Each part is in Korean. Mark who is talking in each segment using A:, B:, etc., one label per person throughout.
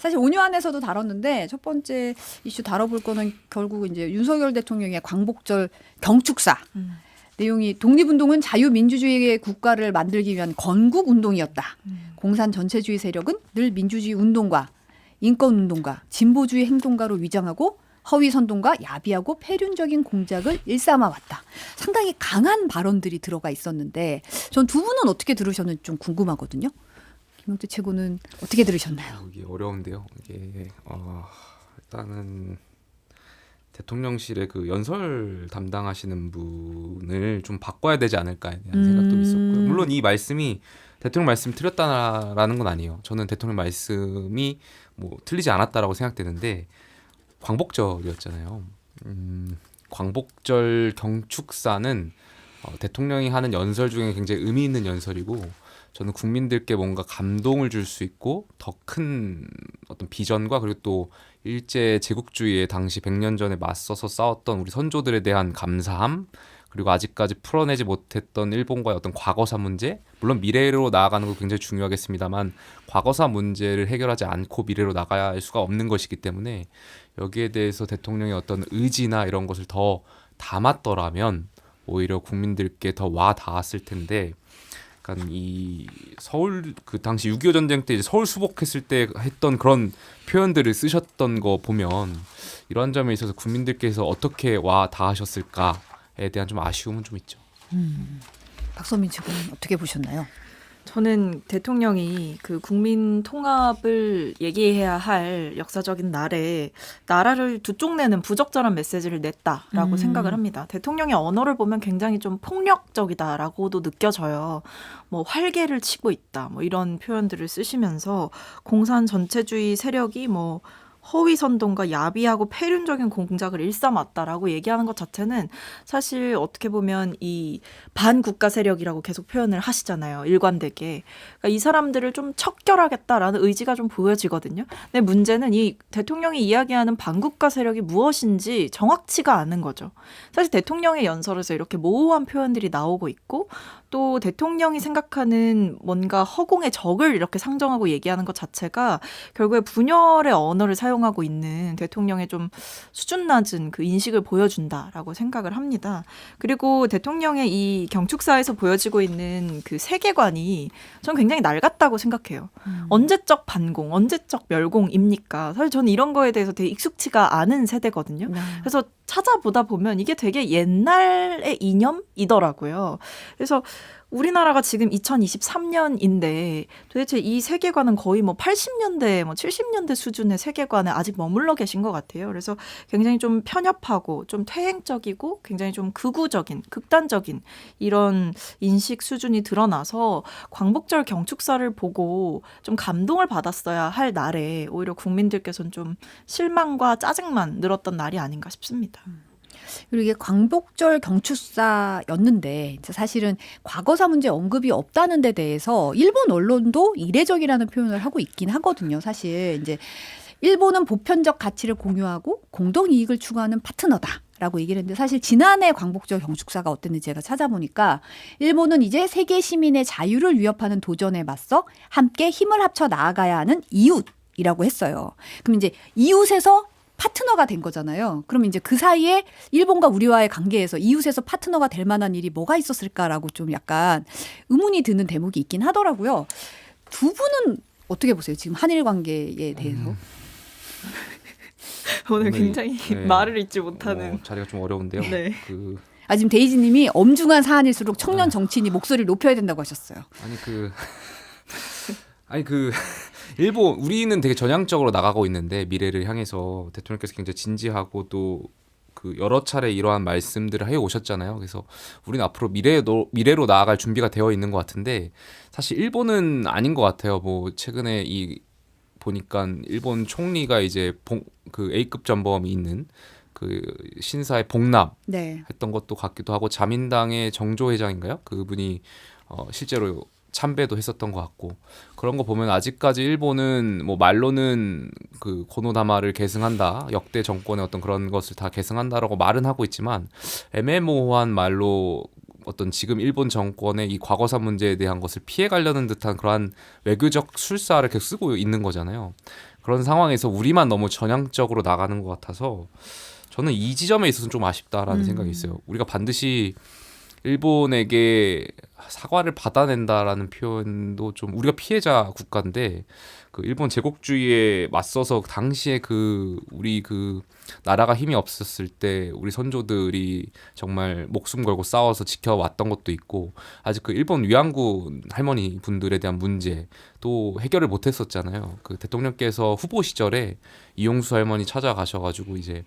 A: 사실 온유한에서도 다뤘는데 첫 번째 이슈 다뤄볼 거는 결국 이제 윤석열 대통령의 광복절 경축사. 내용이 독립운동은 자유민주주의의 국가를 만들기 위한 건국운동이었다. 공산 전체주의 세력은 늘 민주주의 운동과 인권운동가, 진보주의 행동가로 위장하고 허위선동과 야비하고 폐륜적인 공작을 일삼아왔다. 상당히 강한 발언들이 들어가 있었는데 전 두 분은 어떻게 들으셨는지 좀 궁금하거든요. 김영태 최고는 어떻게 들으셨나요?
B: 이게 어려운데요. 이게 일단은 대통령실의 그 연설 담당하시는 분을 좀 바꿔야 되지 않을까에 대한 생각도 있었고요. 물론 이 말씀이 대통령 말씀 틀렸다라는 건 아니에요. 저는 대통령 말씀이 뭐 틀리지 않았다라고 생각되는데 광복절이었잖아요. 광복절 경축사는 대통령이 하는 연설 중에 굉장히 의미 있는 연설이고 저는 국민들께 뭔가 감동을 줄 수 있고 더 큰 어떤 비전과 그리고 또 일제 제국주의의 당시 100년 전에 맞서서 싸웠던 우리 선조들에 대한 감사함 그리고 아직까지 풀어내지 못했던 일본과의 어떤 과거사 문제 물론 미래로 나아가는 거 굉장히 중요하겠습니다만 과거사 문제를 해결하지 않고 미래로 나갈 수가 없는 것이기 때문에 여기에 대해서 대통령의 어떤 의지나 이런 것을 더 담았더라면 오히려 국민들께 더 와 닿았을 텐데 약간 이 서울 그 당시 6.25 전쟁 때 이제 서울 수복했을 때 했던 그런 표현들을 쓰셨던 거 보면 이러한 점에 있어서 국민들께서 어떻게 와 닿으셨을까에 대한 좀 아쉬움은 좀 있죠.
A: 박선민 측은 어떻게 보셨나요?
C: 저는 대통령이 그 국민 통합을 얘기해야 할 역사적인 날에 나라를 두 쪽 내는 부적절한 메시지를 냈다라고 생각을 합니다. 대통령의 언어를 보면 굉장히 좀 폭력적이다라고도 느껴져요. 뭐 활개를 치고 있다, 뭐 이런 표현들을 쓰시면서 공산 전체주의 세력이 뭐 허위 선동과 야비하고 폐륜적인 공작을 일삼았다라고 얘기하는 것 자체는 사실 어떻게 보면 이 반국가 세력이라고 계속 표현을 하시잖아요. 일관되게. 그러니까 이 사람들을 좀 척결하겠다라는 의지가 좀 보여지거든요. 근데 문제는 이 대통령이 이야기하는 반국가 세력이 무엇인지 정확치가 않은 거죠. 사실 대통령의 연설에서 이렇게 모호한 표현들이 나오고 있고 또 대통령이 생각하는 뭔가 허공의 적을 이렇게 상정하고 얘기하는 것 자체가 결국에 분열의 언어를 사용하고 있는 대통령의 좀 수준 낮은 그 인식을 보여준다라고 생각을 합니다. 그리고 대통령의 이 경축사에서 보여지고 있는 그 세계관이 저는 굉장히 낡았다고 생각해요. 언제적 반공, 언제적 멸공입니까? 사실 저는 이런 거에 대해서 되게 익숙치가 않은 세대거든요. 그래서 찾아보다 보면 이게 되게 옛날의 이념이더라고요. 그래서 우리나라가 지금 2023년인데 도대체 이 세계관은 거의 뭐 80년대, 뭐 70년대 수준의 세계관에 아직 머물러 계신 것 같아요. 그래서 굉장히 좀 편협하고 좀 퇴행적이고 굉장히 좀 극우적인, 극단적인 이런 인식 수준이 드러나서 광복절 경축사를 보고 좀 감동을 받았어야 할 날에 오히려 국민들께서는 좀 실망과 짜증만 늘었던 날이 아닌가 싶습니다.
A: 그리고 이게 광복절 경축사였는데 이제 사실은 과거사 문제 언급이 없다는 데 대해서 일본 언론도 이례적이라는 표현을 하고 있긴 하거든요. 사실 이제 일본은 보편적 가치를 공유하고 공동 이익을 추구하는 파트너다. 라고 얘기를 했는데 사실 지난해 광복절 경축사가 어땠는지 제가 찾아보니까 일본은 이제 세계 시민의 자유를 위협하는 도전에 맞서 함께 힘을 합쳐 나아가야 하는 이웃이라고 했어요. 그럼 이제 이웃에서 파트너가 된 거잖아요. 그럼 이제 그 사이에 일본과 우리와의 관계에서 이웃에서 파트너가 될 만한 일이 뭐가 있었을까라고 좀 약간 의문이 드는 대목이 있긴 하더라고요. 두 분은 어떻게 보세요? 지금 한일 관계에 대해서?
C: 오늘 굉장히
B: 네.
C: 말을 잇지 못하는
B: 자리가 좀 어려운데요.
C: 네.
A: 지금 데이지님이 엄중한 사안일수록 청년 정치인이 목소리를 높여야 된다고 하셨어요.
B: 일본 우리는 되게 전향적으로 나가고 있는데 미래를 향해서 대통령께서 굉장히 진지하고 또 그 여러 차례 이러한 말씀들을 해 오셨잖아요. 그래서 우리는 앞으로 미래로 나아갈 준비가 되어 있는 것 같은데 사실 일본은 아닌 것 같아요. 뭐 최근에 이 보니까 일본 총리가 이제 그 A급 전범이 있는 그 신사의 복납
A: 네.
B: 했던 것도 같기도 하고 자민당의 정조 회장인가요? 그분이 실제로 참배도 했었던 것 같고 그런 거 보면 아직까지 일본은 뭐 말로는 그 고노다마를 계승한다 역대 정권의 어떤 그런 것을 다 계승한다라고 말은 하고 있지만 애매모호한 말로 어떤 지금 일본 정권의 이 과거사 문제에 대한 것을 피해가려는 듯한 그러한 외교적 술사를 계속 쓰고 있는 거잖아요. 그런 상황에서 우리만 너무 전향적으로 나가는 것 같아서 저는 이 지점에 있어서는 좀 아쉽다라는 생각이 있어요. 우리가 반드시 일본에게 사과를 받아낸다라는 표현도 좀 우리가 피해자 국가인데 그 일본 제국주의에 맞서서 당시에 그 우리 그 나라가 힘이 없었을 때 우리 선조들이 정말 목숨 걸고 싸워서 지켜왔던 것도 있고 아직 그 일본 위안군 할머니 분들에 대한 문제 또 해결을 못했었잖아요. 그 대통령께서 후보 시절에 이용수 할머니 찾아가셔가지고 이제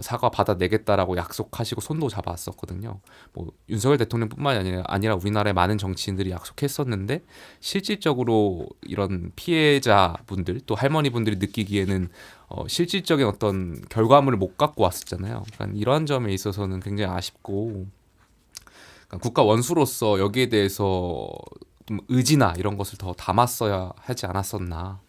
B: 사과 받아내겠다라고 약속하시고 손도 잡았었거든요. 뭐 윤석열 대통령뿐만이 아니라 우리나라의 많은 정치인들이 약속했었는데 실질적으로 이런 피해자분들 또 할머니분들이 느끼기에는 실질적인 어떤 결과물을 못 갖고 왔었잖아요. 그러니까 이러한 점에 있어서는 굉장히 아쉽고 그러니까 국가 원수로서 여기에 대해서 좀 의지나 이런 것을 더 담았어야 하지 않았었나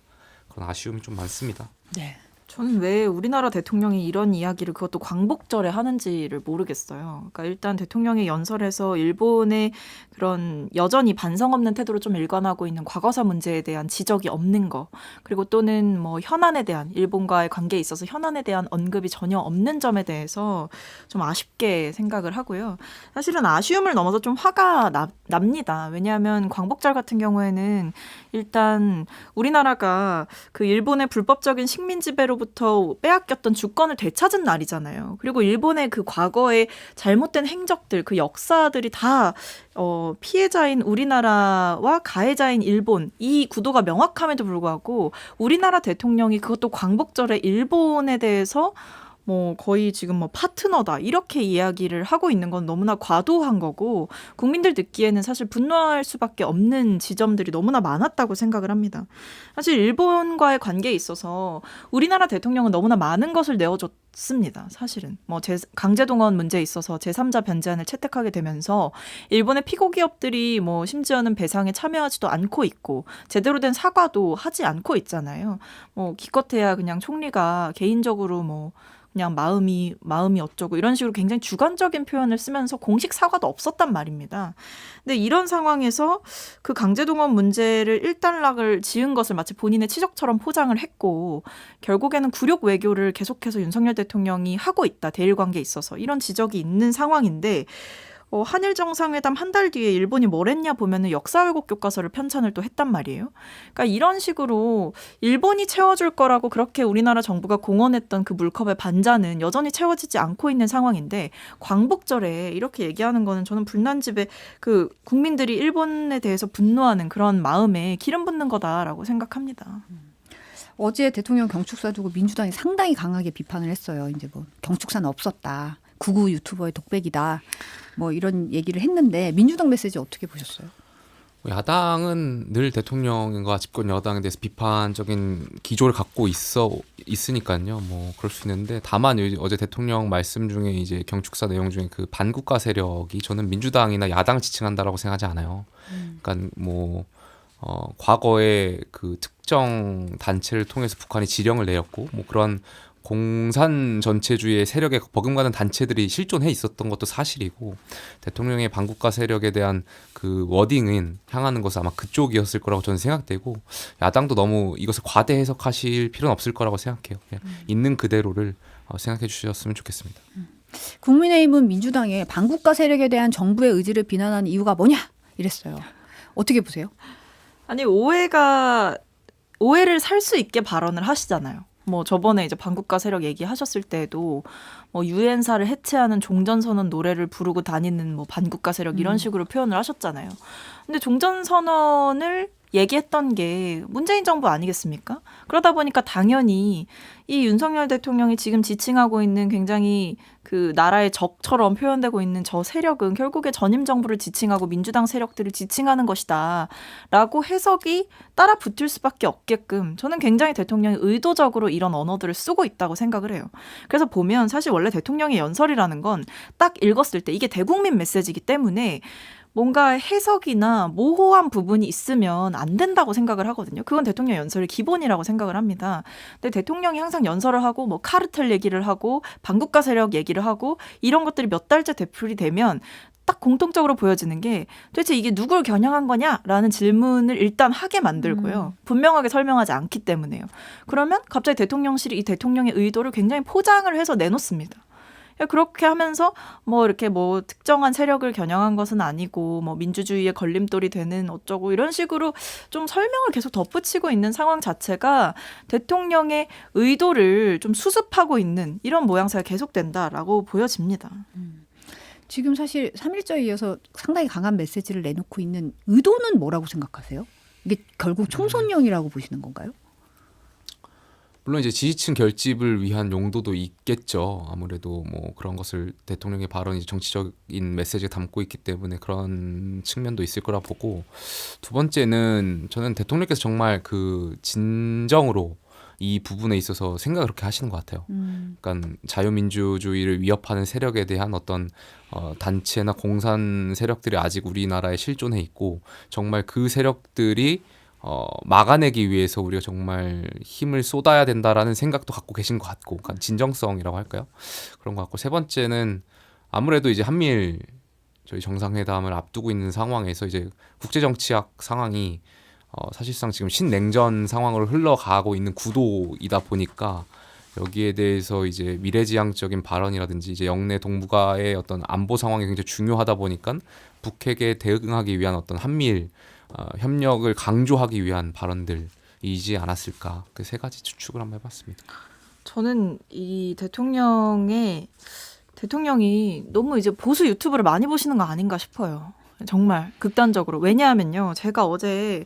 B: 그런 아쉬움이 좀 많습니다.
A: 네.
C: 저는 왜 우리나라 대통령이 이런 이야기를 그것도 광복절에 하는지를 모르겠어요. 그러니까 일단 대통령이 연설에서 일본의 그런 여전히 반성 없는 태도로 좀 일관하고 있는 과거사 문제에 대한 지적이 없는 거, 그리고 또는 뭐 현안에 대한 일본과의 관계에 있어서 현안에 대한 언급이 전혀 없는 점에 대해서 좀 아쉽게 생각을 하고요. 사실은 아쉬움을 넘어서 좀 화가 납니다. 왜냐하면 광복절 같은 경우에는 일단 우리나라가 그 일본의 불법적인 식민 지배로부터 빼앗겼던 주권을 되찾은 날이잖아요. 그리고 일본의 그 과거의 잘못된 행적들, 그 역사들이 다 피해자인 우리나라와 가해자인 일본, 이 구도가 명확함에도 불구하고 우리나라 대통령이 그것도 광복절에 일본에 대해서 뭐 거의 지금 뭐 파트너다 이렇게 이야기를 하고 있는 건 너무나 과도한 거고 국민들 듣기에는 사실 분노할 수밖에 없는 지점들이 너무나 많았다고 생각을 합니다. 사실 일본과의 관계에 있어서 우리나라 대통령은 너무나 많은 것을 내어줬습니다. 사실은 뭐 강제동원 문제에 있어서 제3자 변제안을 채택하게 되면서 일본의 피고 기업들이 뭐 심지어는 배상에 참여하지도 않고 있고 제대로 된 사과도 하지 않고 있잖아요. 뭐 기껏해야 그냥 총리가 개인적으로 뭐 그냥 마음이 어쩌고 이런 식으로 굉장히 주관적인 표현을 쓰면서 공식 사과도 없었단 말입니다. 근데 이런 상황에서 그 강제동원 문제를 일단락을 지은 것을 마치 본인의 치적처럼 포장을 했고 결국에는 굴욕 외교를 계속해서 윤석열 대통령이 하고 있다. 대일 관계에 있어서 이런 지적이 있는 상황인데 한일 정상회담 한 달 뒤에 일본이 뭘 했냐 보면은 역사 왜곡 교과서를 편찬을 또 했단 말이에요. 그러니까 이런 식으로 일본이 채워줄 거라고 그렇게 우리나라 정부가 공언했던 그 물컵의 반잔은 여전히 채워지지 않고 있는 상황인데 광복절에 이렇게 얘기하는 거는 저는 불난집에 그 국민들이 일본에 대해서 분노하는 그런 마음에 기름 붓는 거다라고 생각합니다.
A: 어제 대통령 경축사 두고 민주당이 상당히 강하게 비판을 했어요. 이제 뭐 경축사는 없었다. 구구 유튜버의 독백이다. 뭐 이런 얘기를 했는데 민주당 메시지 어떻게 보셨어요?
B: 야당은 늘 대통령과 집권 여당에 대해서 비판적인 기조를 갖고 있으니까요. 뭐 그럴 수 있는데 다만 어제 대통령 말씀 중에 이제 경축사 내용 중에 그 반국가 세력이 저는 민주당이나 야당을 지칭한다라고 생각하지 않아요. 그러니까 뭐 과거에 그 특정 단체를 통해서 북한이 지령을 내렸고 뭐 그런 공산 전체주의의 세력에 버금가는 단체들이 실존해 있었던 것도 사실이고 대통령의 반국가 세력에 대한 그 워딩은 향하는 것은 아마 그쪽이었을 거라고 저는 생각되고 야당도 너무 이것을 과대 해석하실 필요는 없을 거라고 생각해요. 그냥 있는 그대로를 생각해 주셨으면 좋겠습니다.
A: 국민의힘은 민주당의 반국가 세력에 대한 정부의 의지를 비난하는 이유가 뭐냐 이랬어요. 어떻게 보세요?
C: 아니 오해를 살 수 있게 발언을 하시잖아요. 뭐 저번에 이제 반국가 세력 얘기하셨을 때에도 뭐 유엔사를 해체하는 종전선언 노래를 부르고 다니는 뭐 반국가 세력 이런 식으로 표현을 하셨잖아요. 근데 종전선언을 얘기했던 게 문재인 정부 아니겠습니까? 그러다 보니까 당연히 이 윤석열 대통령이 지금 지칭하고 있는 굉장히 그 나라의 적처럼 표현되고 있는 저 세력은 결국에 전임 정부를 지칭하고 민주당 세력들을 지칭하는 것이다 라고 해석이 따라 붙을 수밖에 없게끔 저는 굉장히 대통령이 의도적으로 이런 언어들을 쓰고 있다고 생각을 해요. 그래서 보면 사실 원래 대통령의 연설이라는 건 딱 읽었을 때 이게 대국민 메시지이기 때문에 뭔가 해석이나 모호한 부분이 있으면 안 된다고 생각을 하거든요. 그건 대통령 연설의 기본이라고 생각을 합니다. 근데 대통령이 항상 연설을 하고 뭐 카르텔 얘기를 하고 반국가 세력 얘기를 하고 이런 것들이 몇 달째 되풀이 되면 딱 공통적으로 보여지는 게 도대체 이게 누굴 겨냥한 거냐라는 질문을 일단 하게 만들고요. 분명하게 설명하지 않기 때문에요. 그러면 갑자기 대통령실이 이 대통령의 의도를 굉장히 포장을 해서 내놓습니다. 그렇게 하면서 뭐 이렇게 뭐 특정한 세력을 겨냥한 것은 아니고 뭐 민주주의의 걸림돌이 되는 어쩌고 이런 식으로 좀 설명을 계속 덧붙이고 있는 상황 자체가 대통령의 의도를 좀 수습하고 있는 이런 모양새가 계속된다라고 보여집니다.
A: 지금 사실 3.1절에 이어서 상당히 강한 메시지를 내놓고 있는 의도는 뭐라고 생각하세요? 이게 결국 총선용이라고 보시는 건가요?
B: 물론 이제 지지층 결집을 위한 용도도 있겠죠. 아무래도 뭐 그런 것을 대통령의 발언이 정치적인 메시지를 담고 있기 때문에 그런 측면도 있을 거라 보고, 두 번째는 저는 대통령께서 정말 그 진정으로 이 부분에 있어서 생각을 그렇게 하시는 것 같아요. 그러니까 자유민주주의를 위협하는 세력에 대한 어떤 단체나 공산 세력들이 아직 우리나라에 실존해 있고, 정말 그 세력들이 막아내기 위해서 우리가 정말 힘을 쏟아야 된다라는 생각도 갖고 계신 것 같고, 그러니까 진정성이라고 할까요? 그런 것 같고, 세 번째는 아무래도 이제 한미일 저희 정상회담을 앞두고 있는 상황에서 이제 국제정치학 상황이 사실상 지금 신냉전 상황으로 흘러가고 있는 구도이다 보니까, 여기에 대해서 이제 미래지향적인 발언이라든지 이제 영내 동북아의 어떤 안보 상황이 굉장히 중요하다 보니까 북핵에 대응하기 위한 어떤 한미일 협력을 강조하기 위한 발언들이지 않았을까, 그 세 가지 추측을 한번 해봤습니다.
C: 저는 이 대통령이 너무 이제 보수 유튜브를 많이 보시는 거 아닌가 싶어요. 정말 극단적으로. 왜냐하면요, 제가 어제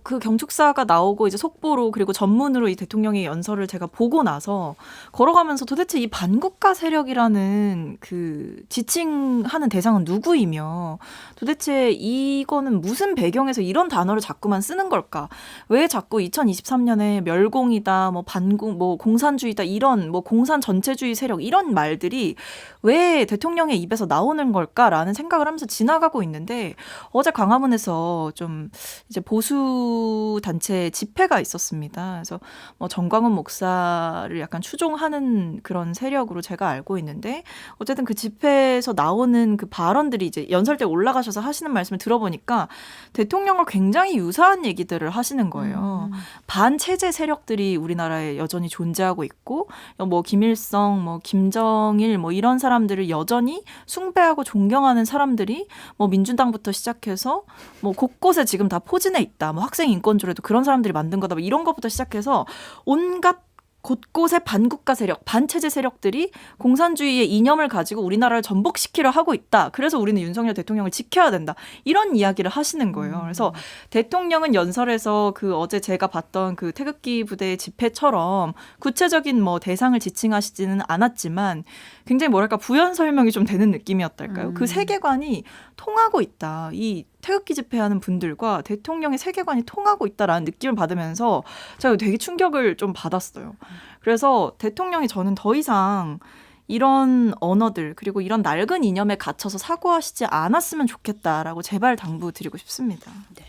C: 그 경축사가 나오고 이제 속보로 그리고 전문으로 이 대통령의 연설을 제가 보고 나서 걸어가면서 도대체 이 반국가 세력이라는 그 지칭하는 대상은 누구이며 도대체 이거는 무슨 배경에서 이런 단어를 자꾸만 쓰는 걸까? 왜 자꾸 2023년에 멸공이다, 뭐 반공, 뭐 공산주의다 이런 뭐 공산 전체주의 세력 이런 말들이 왜 대통령의 입에서 나오는 걸까라는 생각을 하면서 지나가고 있는데, 어제 광화문에서 좀 이제 보수 단체 집회가 있었습니다. 그래서 뭐 정광훈 목사를 약간 추종하는 그런 세력으로 제가 알고 있는데, 어쨌든 그 집회에서 나오는 그 발언들이 이제 연설 때 올라가셔서 하시는 말씀을 들어보니까 대통령과 굉장히 유사한 얘기들을 하시는 거예요. 반체제 세력들이 우리나라에 여전히 존재하고 있고, 뭐 김일성, 뭐 김정일, 뭐 이런 사람들을 여전히 숭배하고 존경하는 사람들이 뭐 민주당부터 시작해서 뭐 곳곳에 지금 다 포진해 있다. 뭐 학생 인권조례도 그런 사람들이 만든 거다. 뭐 이런 것부터 시작해서 온갖 곳곳에 반국가 세력, 반체제 세력들이 공산주의의 이념을 가지고 우리나라를 전복시키려 하고 있다. 그래서 우리는 윤석열 대통령을 지켜야 된다. 이런 이야기를 하시는 거예요. 그래서 대통령은 연설에서 그 어제 제가 봤던 그 태극기 부대 집회처럼 구체적인 뭐 대상을 지칭하시지는 않았지만 굉장히 뭐랄까 부연 설명이 좀 되는 느낌이었달까요? 그 세계관이 통하고 있다. 이 태극기 집회하는 분들과 대통령의 세계관이 통하고 있다라는 느낌을 받으면서 제가 되게 충격을 좀 받았어요. 그래서 대통령이 저는 더 이상 이런 언어들 그리고 이런 낡은 이념에 갇혀서 사고하시지 않았으면 좋겠다라고 제발 당부드리고 싶습니다.
A: 네.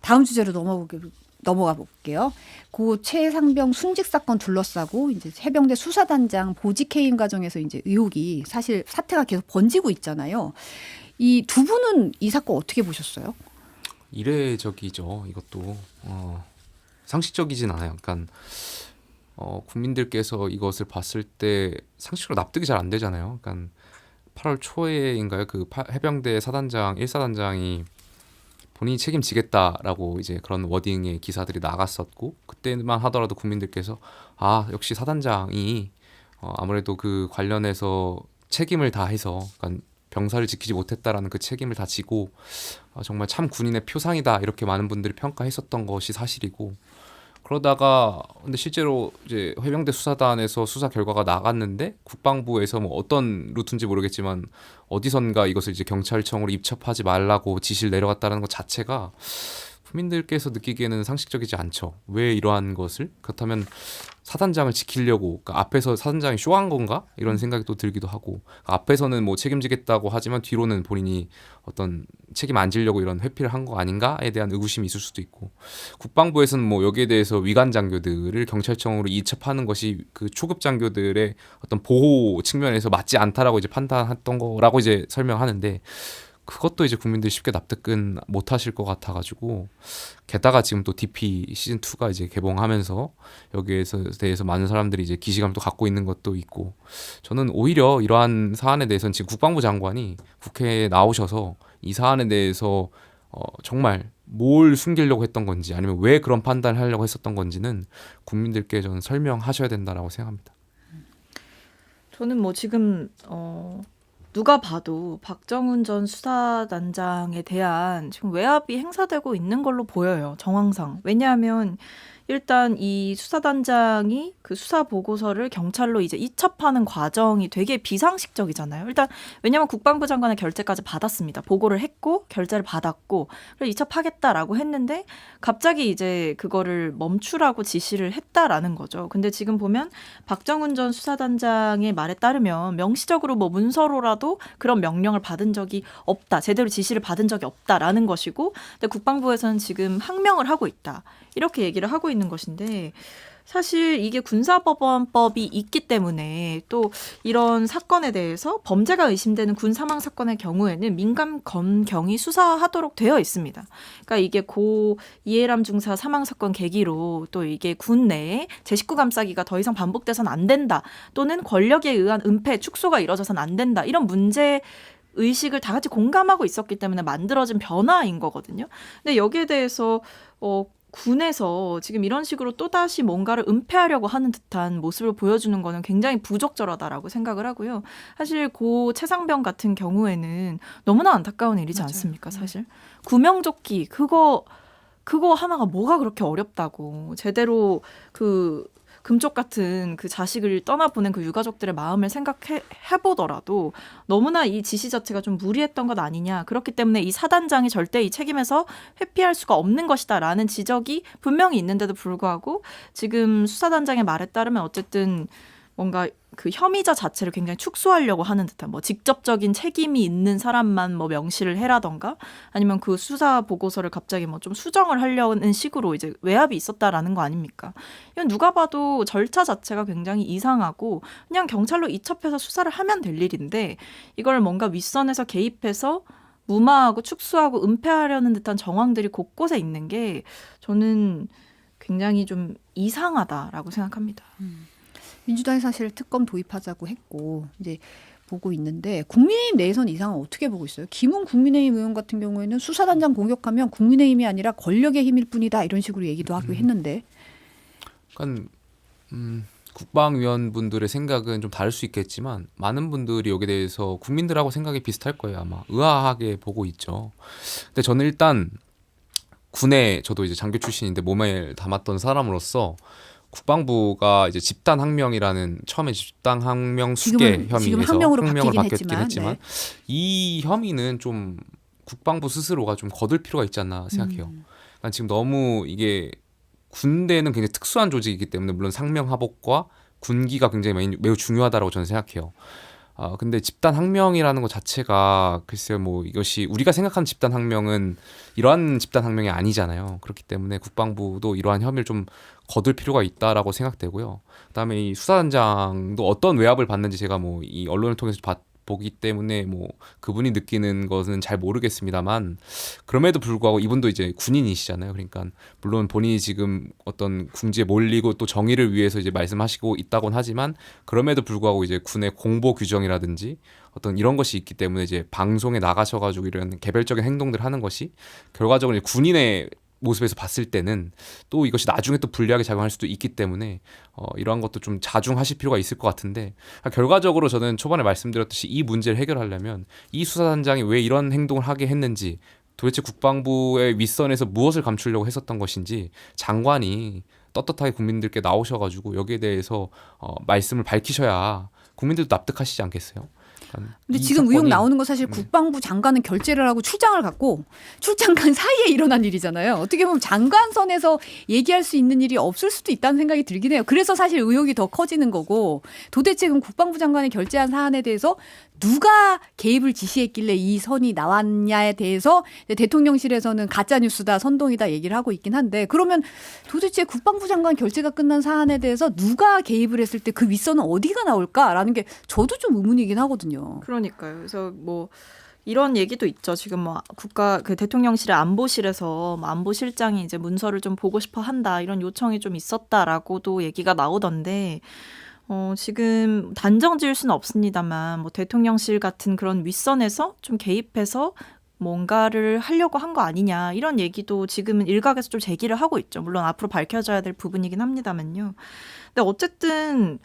A: 다음 주제로 넘어가 볼게요. 고 최상병 순직 사건 둘러싸고 이제 해병대 수사단장 보직 해임 과정에서 이제 의혹이 사실 사태가 계속 번지고 있잖아요. 이 두 분은 이 사건 어떻게 보셨어요?
B: 이례적이죠. 이것도 상식적이진 않아요. 그러니까 국민들께서 이것을 봤을 때 상식으로 납득이 잘 안 되잖아요. 그러니까 8월 초에인가요? 그 해병대 사단장 1사단장이 본인이 책임지겠다라고 이제 그런 워딩의 기사들이 나갔었고, 그때만 하더라도 국민들께서 역시 사단장이 아무래도 그 관련해서 책임을 다해서, 그러니까 병사를 지키지 못했다라는 그 책임을 다 지고 정말 참 군인의 표상이다, 이렇게 많은 분들이 평가했었던 것이 사실이고, 그러다가 근데 실제로 이제 해병대 수사단에서 수사 결과가 나갔는데 국방부에서 뭐 어떤 루트인지 모르겠지만 어디선가 이것을 이제 경찰청으로 입첩하지 말라고 지시를 내려갔다는 것 자체가 국민들께서 느끼기에는 상식적이지 않죠. 왜 이러한 것을? 그렇다면 사단장을 지키려고 그러니까 앞에서 사단장이 쇼한 건가? 이런 생각이 또 들기도 하고 그러니까 앞에서는 뭐 책임지겠다고 하지만 뒤로는 본인이 어떤 책임 안 지려고 이런 회피를 한 거 아닌가에 대한 의구심이 있을 수도 있고 국방부에서는 뭐 여기에 대해서 위관 장교들을 경찰청으로 이첩하는 것이 그 초급 장교들의 어떤 보호 측면에서 맞지 않다라고 이제 판단했던 거라고 이제 설명하는데 그것도 이제 국민들이 쉽게 납득은 못 하실 것 같아가지고 게다가 지금 또 DP 시즌 2가 이제 개봉하면서 여기에 대해서 많은 사람들이 이제 기시감도 갖고 있는 것도 있고 저는 오히려 이러한 사안에 대해서는 지금 국방부 장관이 국회에 나오셔서 이 사안에 대해서 정말 뭘 숨기려고 했던 건지 아니면 왜 그런 판단을 하려고 했었던 건지는 국민들께 저는 설명하셔야 된다라고 생각합니다.
C: 저는 뭐 지금 누가 봐도 박정훈 전 수사단장에 대한 지금 외압이 행사되고 있는 걸로 보여요. 정황상. 왜냐하면 일단 이 수사단장이 그 수사 보고서를 경찰로 이제 이첩하는 과정이 되게 비상식적이잖아요. 일단 왜냐하면 국방부 장관의 결재까지 받았습니다. 보고를 했고 결재를 받았고 그래서 이첩하겠다라고 했는데 갑자기 이제 그거를 멈추라고 지시를 했다라는 거죠. 근데 지금 보면 박정훈 전 수사단장의 말에 따르면 명시적으로 뭐 문서로라도 그런 명령을 받은 적이 없다. 제대로 지시를 받은 적이 없다라는 것이고 근데 국방부에서는 지금 항명을 하고 있다. 이렇게 얘기를 하고 있는 것인데 사실 이게 군사법원법이 있기 때문에 또 이런 사건에 대해서 범죄가 의심되는 군 사망 사건의 경우에는 민간 검경이 수사하도록 되어 있습니다. 그러니까 이게 고 이해람 중사 사망 사건 계기로 또 이게 군 내에 제 식구 감싸기가 더 이상 반복돼서는 안 된다. 또는 권력에 의한 은폐, 축소가 이뤄져서는 안 된다. 이런 문제 의식을 다 같이 공감하고 있었기 때문에 만들어진 변화인 거거든요. 근데 여기에 대해서 군에서 지금 이런 식으로 또다시 뭔가를 은폐하려고 하는 듯한 모습을 보여주는 거는 굉장히 부적절하다라고 생각을 하고요. 사실 고 최상병 같은 경우에는 너무나 안타까운 일이지
A: 맞아요.
C: 않습니까? 사실 구명조끼 그거 하나가 뭐가 그렇게 어렵다고 제대로 그 금쪽 같은 그 자식을 떠나보낸 그 유가족들의 마음을 생각해보더라도 너무나 이 지시 자체가 좀 무리했던 것 아니냐. 그렇기 때문에 이 사단장이 절대 이 책임에서 회피할 수가 없는 것이다라는 지적이 분명히 있는데도 불구하고 지금 수사단장의 말에 따르면 어쨌든 뭔가 그 혐의자 자체를 굉장히 축소하려고 하는 듯한 뭐 직접적인 책임이 있는 사람만 뭐 명시를 해라던가 아니면 그 수사 보고서를 갑자기 뭐 좀 수정을 하려는 식으로 이제 외압이 있었다라는 거 아닙니까? 이건 누가 봐도 절차 자체가 굉장히 이상하고 그냥 경찰로 이첩해서 수사를 하면 될 일인데 이걸 뭔가 윗선에서 개입해서 무마하고 축소하고 은폐하려는 듯한 정황들이 곳곳에 있는 게 저는 굉장히 좀 이상하다라고 생각합니다.
A: 민주당이 사실 특검 도입하자고 했고 이제 보고 있는데 국민의힘 내에서는 이 상황 어떻게 보고 있어요? 김웅 국민의힘 의원 같은 경우에는 수사단장 공격하면 국민의힘이 아니라 권력의 힘일 뿐이다 이런 식으로 얘기도 하고 했는데
B: 그러니까 국방위원분들의 생각은 좀 다를 수 있겠지만 많은 분들이 여기에 대해서 국민들하고 생각이 비슷할 거예요. 아마 의아하게 보고 있죠. 근데 저는 일단 군에 저도 이제 장교 출신인데 몸에 담았던 사람으로서 국방부가 이제 집단 항명이라는 처음에 집단 항명 수계 혐의에서
A: 지금 항명으로
B: 항명을
A: 바뀌긴
B: 바뀌었긴 했지만
A: 네.
B: 이 혐의는 좀 국방부 스스로가 좀 거둘 필요가 있지 않나 생각해요. 그러니까 지금 너무 이게 군대는 굉장히 특수한 조직이기 때문에 물론 상명하복과 군기가 굉장히 매우 중요하다고 저는 생각해요. 근데 집단 항명이라는 것 자체가 글쎄요 뭐 이것이 우리가 생각하는 집단 항명은 이러한 집단 항명이 아니잖아요. 그렇기 때문에 국방부도 이러한 혐의를 좀 거둘 필요가 있다라고 생각되고요. 그다음에 이 수사단장도 어떤 외압을 받는지 제가 뭐 이 언론을 통해서 보기 때문에 뭐 그분이 느끼는 것은 잘 모르겠습니다만 그럼에도 불구하고 이분도 이제 군인이시잖아요. 그러니까 물론 본인이 지금 어떤 궁지에 몰리고 또 정의를 위해서 이제 말씀하시고 있다곤 하지만 그럼에도 불구하고 이제 군의 공보 규정이라든지 어떤 이런 것이 있기 때문에 이제 방송에 나가셔가지고 이런 개별적인 행동들 하는 것이 결과적으로 군인의 모습에서 봤을 때는 또 이것이 나중에 또 불리하게 작용할 수도 있기 때문에 이러한 것도 좀 자중하실 필요가 있을 것 같은데 결과적으로 저는 초반에 말씀드렸듯이 이 문제를 해결하려면 이 수사단장이 왜 이런 행동을 하게 했는지 도대체 국방부의 윗선에서 무엇을 감추려고 했었던 것인지 장관이 떳떳하게 국민들께 나오셔가지고 여기에 대해서 말씀을 밝히셔야 국민들도 납득하시지 않겠어요?
A: 근데
B: 이
A: 지금 의혹
B: 사건이-
A: 나오는 건 사실 국방부 장관은 결재를 하고 출장을 갔고 출장 간 사이에 일어난 일이잖아요. 어떻게 보면 장관선에서 얘기할 수 있는 일이 없을 수도 있다는 생각이 들긴 해요. 그래서 사실 의혹이 더 커지는 거고 도대체 그럼 국방부 장관이 결재한 사안에 대해서 누가 개입을 지시했길래 이 선이 나왔냐에 대해서 이제 대통령실에서는 가짜뉴스다, 선동이다 얘기를 하고 있긴 한데 그러면 도대체 국방부 장관 결재가 끝난 사안에 대해서 누가 개입을 했을 때 그 윗선은 어디가 나올까라는 게 저도 좀 의문이긴 하거든요.
C: 그러니까요. 그래서 뭐 이런 얘기도 있죠. 지금 뭐 국가 그 대통령실의 안보실에서 뭐 안보실장이 이제 문서를 좀 보고 싶어 한다 이런 요청이 좀 있었다라고도 얘기가 나오던데 지금 단정 지을 수는 없습니다만 뭐 대통령실 같은 그런 윗선에서 좀 개입해서 뭔가를 하려고 한 거 아니냐 이런 얘기도 지금은 일각에서 좀 제기를 하고 있죠. 물론 앞으로 밝혀져야 될 부분이긴 합니다만요. 근데 어쨌든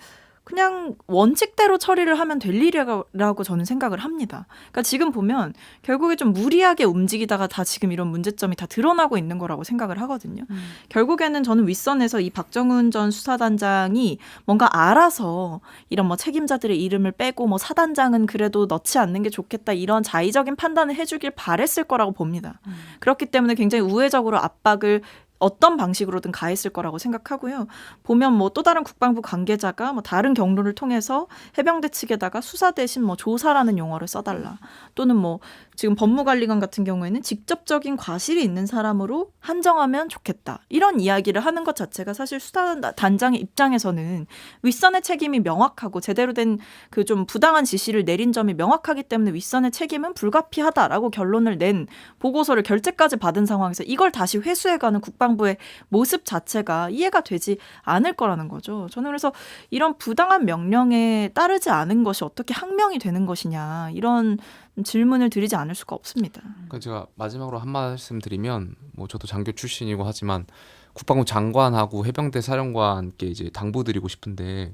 C: 그냥 원칙대로 처리를 하면 될 일이라고 저는 생각을 합니다. 그러니까 지금 보면 결국에 좀 무리하게 움직이다가 다 지금 이런 문제점이 다 드러나고 있는 거라고 생각을 하거든요. 결국에는 저는 윗선에서 이 박정훈 전 수사단장이 뭔가 알아서 이런 뭐 책임자들의 이름을 빼고 뭐 사단장은 그래도 넣지 않는 게 좋겠다 이런 자의적인 판단을 해주길 바랬을 거라고 봅니다. 그렇기 때문에 굉장히 우회적으로 압박을 어떤 방식으로든 가했을 거라고 생각하고요. 보면 뭐 또 다른 국방부 관계자가 뭐 다른 경로를 통해서 해병대 측에다가 수사 대신 뭐 조사라는 용어를 써달라. 또는 뭐 지금 법무관리관 같은 경우에는 직접적인 과실이 있는 사람으로 한정하면 좋겠다. 이런 이야기를 하는 것 자체가 사실 수사단장의 입장에서는 윗선의 책임이 명확하고 제대로 된 그 좀 부당한 지시를 내린 점이 명확하기 때문에 윗선의 책임은 불가피하다라고 결론을 낸 보고서를 결재까지 받은 상황에서 이걸 다시 회수해가는 국방부의 모습 자체가 이해가 되지 않을 거라는 거죠. 저는 그래서 이런 부당한 명령에 따르지 않은 것이 어떻게 항명이 되는 것이냐 이런 질문을 드리지 않을 수가 없습니다.
B: 그러니까 제가 마지막으로 한 말씀 드리면 뭐 저도 장교 출신이고 하지만 국방부 장관하고 해병대 사령관께 이제 당부드리고 싶은데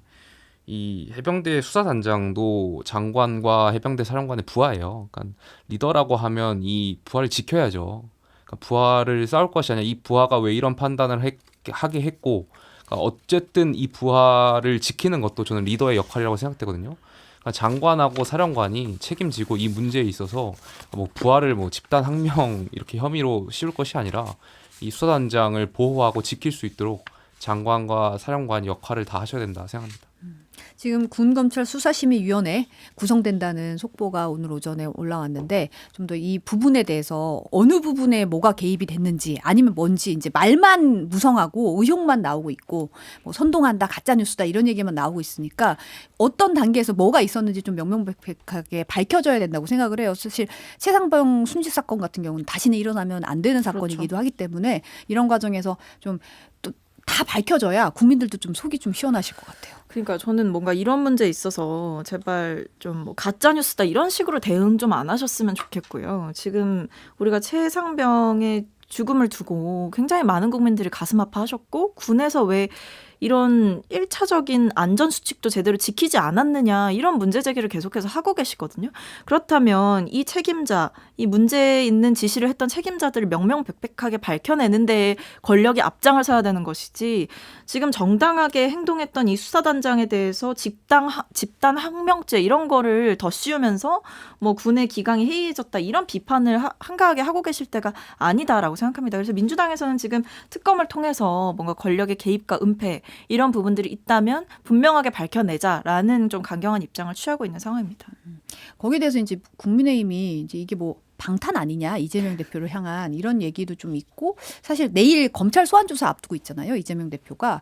B: 이 해병대 수사단장도 장관과 해병대 사령관의 부하예요. 그러니까 리더라고 하면 이 부하를 지켜야죠. 그러니까 부하를 싸울 것이 아니라 이 부하가 왜 이런 판단을 하게 했고 그러니까 어쨌든 이 부하를 지키는 것도 저는 리더의 역할이라고 생각되거든요. 그러니까 장관하고 사령관이 책임지고 이 문제에 있어서 뭐 부하를 뭐 집단 항명 이렇게 혐의로 씌울 것이 아니라 이 수사단장을 보호하고 지킬 수 있도록 장관과 사령관이 역할을 다 하셔야 된다 생각합니다.
A: 지금 군검찰 수사심의위원회 구성된다는 속보가 오늘 오전에 올라왔는데 좀 더 이 부분에 대해서 어느 부분에 뭐가 개입이 됐는지 아니면 뭔지 이제 말만 무성하고 의혹만 나오고 있고 뭐 선동한다 가짜뉴스다 이런 얘기만 나오고 있으니까 어떤 단계에서 뭐가 있었는지 좀 명명백백하게 밝혀져야 된다고 생각을 해요. 사실 최상병 순직 사건 같은 경우는 다시는 일어나면 안 되는 사건이기도 하기 때문에 이런 과정에서 좀 또 다 밝혀져야 국민들도 좀 속이 좀 시원하실 것 같아요.
C: 그러니까 저는 뭔가 이런 문제에 있어서 제발 좀 뭐 가짜 뉴스다 이런 식으로 대응 좀 안 하셨으면 좋겠고요. 지금 우리가 최상병의 죽음을 두고 굉장히 많은 국민들이 가슴 아파하셨고 군에서 왜 이런 1차적인 안전수칙도 제대로 지키지 않았느냐 이런 문제 제기를 계속해서 하고 계시거든요. 그렇다면 이 책임자, 이 문제 있는 지시를 했던 책임자들을 명명백백하게 밝혀내는 데 권력이 앞장을 서야 되는 것이지 지금 정당하게 행동했던 이 수사단장에 대해서 집단 항명죄 이런 거를 더 씌우면서 뭐 군의 기강이 해이해졌다 이런 비판을 한가하게 하고 계실 때가 아니다라고 생각합니다. 그래서 민주당에서는 지금 특검을 통해서 뭔가 권력의 개입과 은폐 이런 부분들이 있다면 분명하게 밝혀내자라는 좀 강경한 입장을 취하고 있는 상황입니다.
A: 거기에 대해서 이제 국민의힘이 이제 이게 뭐 방탄 아니냐 이재명 대표를 향한 이런 얘기도 좀 있고 사실 내일 검찰 소환 조사 앞두고 있잖아요. 이재명 대표가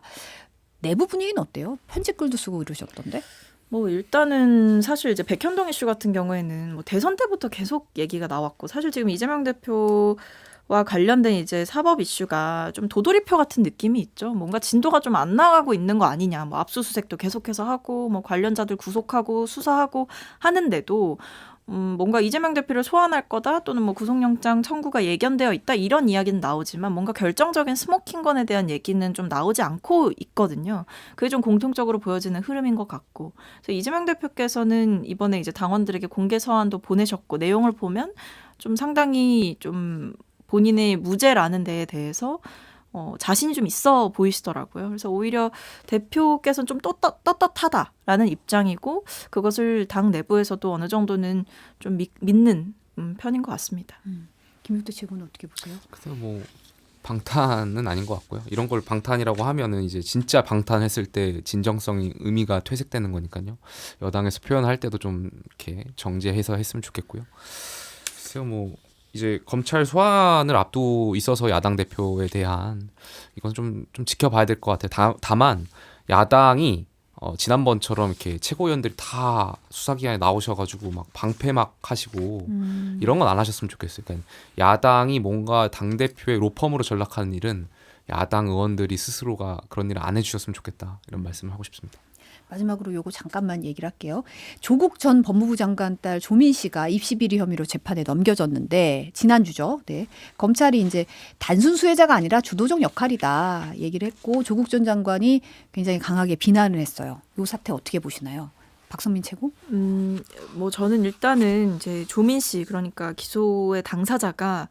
A: 내부 분위기는 어때요? 편집글도 쓰고 이러셨던데?
C: 뭐 일단은 사실 이제 백현동 이슈 같은 경우에는 뭐 대선 때부터 계속 얘기가 나왔고 사실 지금 이재명 대표와 관련된 이제 사법 이슈가 좀 도돌이표 같은 느낌이 있죠. 뭔가 진도가 좀 안 나가고 있는 거 아니냐. 뭐 압수수색도 계속해서 하고 뭐 관련자들 구속하고 수사하고 하는데도 뭔가 이재명 대표를 소환할 거다 또는 뭐 구속영장 청구가 예견되어 있다 이런 이야기는 나오지만 뭔가 결정적인 스모킹건에 대한 얘기는 좀 나오지 않고 있거든요. 그게 좀 공통적으로 보여지는 흐름인 것 같고 그래서 이재명 대표께서는 이번에 이제 당원들에게 공개 서한도 보내셨고 내용을 보면 좀 상당히 좀 본인의 무죄라는 데에 대해서 자신이 좀 있어 보이시더라고요. 그래서 오히려 대표께서는 좀 떳떳하다라는 입장이고 그것을 당 내부에서도 어느 정도는 좀 믿는 편인 것 같습니다.
A: 김용태 최고는 어떻게 보세요?
B: 그래서 뭐 방탄은 아닌 것 같고요. 이런 걸 방탄이라고 하면은 이제 진짜 방탄했을 때 진정성이 의미가 퇴색되는 거니까요. 여당에서 표현할 때도 좀 이렇게 정제해서 했으면 좋겠고요. 글쎄요, 뭐 이제 검찰 소환을 앞두고 있어서 야당 대표에 대한 이건 좀 지켜봐야 될 것 같아요. 다만 야당이 지난번처럼 이렇게 최고위원들이 다 수사기관에 나오셔가지고 막 방패 막 하시고 이런 건 안 하셨으면 좋겠어요. 그러니까 야당이 뭔가 당 대표의 로펌으로 전락하는 일은 야당 의원들이 스스로가 그런 일을 안 해주셨으면 좋겠다 이런 말씀을 하고 싶습니다.
A: 마지막으로 요거 잠깐만 얘기를 할게요. 조국 전 법무부 장관 딸 조민 씨가 입시 비리 혐의로 재판에 넘겨졌는데 지난주죠. 네. 검찰이 이제 단순 수혜자가 아니라 주도적 역할이다 얘기를 했고 조국 전 장관이 굉장히 강하게 비난을 했어요. 요 사태 어떻게 보시나요? 박성민 최고?
C: 뭐 저는 일단은 이제 조민 씨 그러니까 기소의 당사자가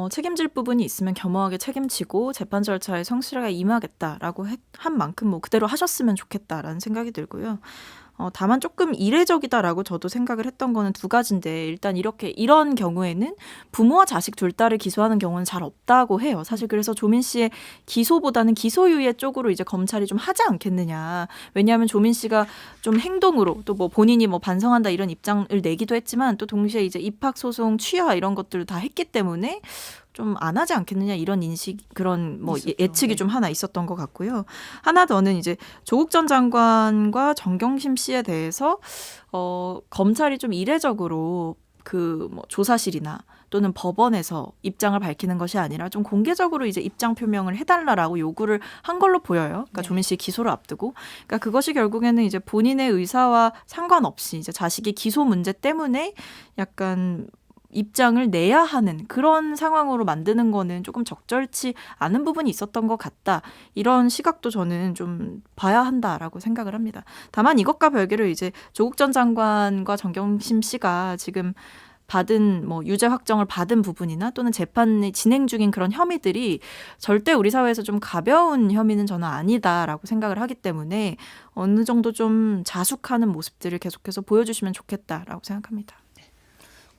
C: 책임질 부분이 있으면 겸허하게 책임지고 재판 절차에 성실하게 임하겠다라고 한 만큼 뭐 그대로 하셨으면 좋겠다라는 생각이 들고요. 다만 조금 이례적이다라고 저도 생각을 했던 거는 두 가지인데 일단 이런 경우에는 부모와 자식 둘 다를 기소하는 경우는 잘 없다고 해요. 사실 그래서 조민 씨의 기소보다는 기소유예 쪽으로 이제 검찰이 좀 하지 않겠느냐. 왜냐하면 조민 씨가 좀 행동으로 또 뭐 본인이 뭐 반성한다 이런 입장을 내기도 했지만 또 동시에 이제 입학 소송 취하 이런 것들을 다 했기 때문에 좀 안 하지 않겠느냐 이런 인식 그런 뭐
A: 있었죠.
C: 예측이
A: 네.
C: 좀 하나 있었던 것 같고요. 하나 더는 이제 조국 전 장관과 정경심 씨에 대해서 검찰이 좀 이례적으로 그 뭐 조사실이나 또는 법원에서 입장을 밝히는 것이 아니라 좀 공개적으로 이제 입장 표명을 해달라라고 요구를 한 걸로 보여요. 그러니까
A: 네.
C: 조민 씨 기소를 앞두고, 그러니까 그것이 결국에는 이제 본인의 의사와 상관없이 이제 자식의 기소 문제 때문에 약간 입장을 내야 하는 그런 상황으로 만드는 거는 조금 적절치 않은 부분이 있었던 것 같다. 이런 시각도 저는 좀 봐야 한다라고 생각을 합니다. 다만 이것과 별개로 이제 조국 전 장관과 정경심 씨가 지금 받은 뭐 유죄 확정을 받은 부분이나 또는 재판이 진행 중인 그런 혐의들이 절대 우리 사회에서 좀 가벼운 혐의는 저는 아니다라고 생각을 하기 때문에 어느 정도 좀 자숙하는 모습들을 계속해서 보여주시면 좋겠다라고 생각합니다.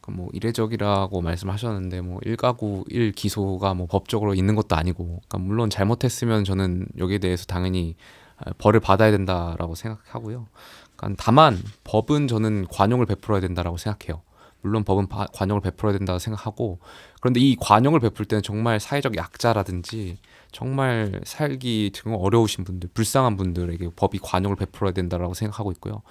B: 뭐 이례적이라고 말씀하셨는데 뭐 1가구 1기소가 뭐 법적으로 있는 것도 아니고 그러니까 물론 잘못했으면 저는 여기에 대해서 당연히 벌을 받아야 된다라고 생각하고요. 그러니까 다만 법은 저는 관용을 베풀어야 된다라고 생각해요. 물론 법은 관용을 베풀어야 된다고 생각하고 그런데 이 관용을 베풀 때는 정말 사회적 약자라든지 정말 살기 정말 어려우신 분들, 불쌍한 분들에게 법이 관용을 베풀어야 된다라고 생각하고 있고요.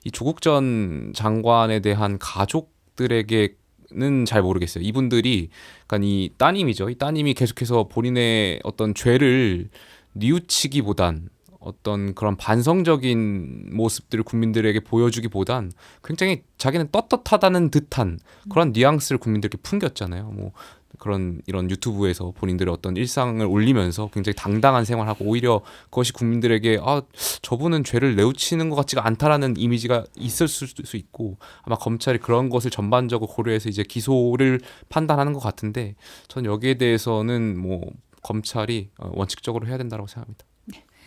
B: 이 조국 전 장관에 대한 가족들에게는 잘 모르겠어요. 이분들이 그러니까 이 따님이죠. 이 따님이 계속해서 본인의 어떤 죄를 뉘우치기보단 어떤 그런 반성적인 모습들을 국민들에게 보여주기보단 굉장히 자기는 떳떳하다는 듯한 그런 뉘앙스를 국민들께 풍겼잖아요. 뭐 그런 이런 유튜브에서 본인들의 어떤 일상을 올리면서 굉장히 당당한 생활하고 오히려 그것이 국민들에게 저분은 죄를 뉘우치는 것 같지가 않다라는 이미지가 있을 수 있고 아마 검찰이 그런 것을 전반적으로 고려해서 이제 기소를 판단하는 것 같은데 전 여기에 대해서는 뭐 검찰이 원칙적으로 해야 된다고 생각합니다.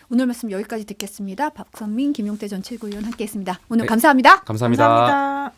A: 오늘 말씀 여기까지 듣겠습니다. 박선민, 김용태 전 최고위원 함께했습니다. 오늘
B: 네.
A: 감사합니다.
B: 감사합니다.
C: 감사합니다.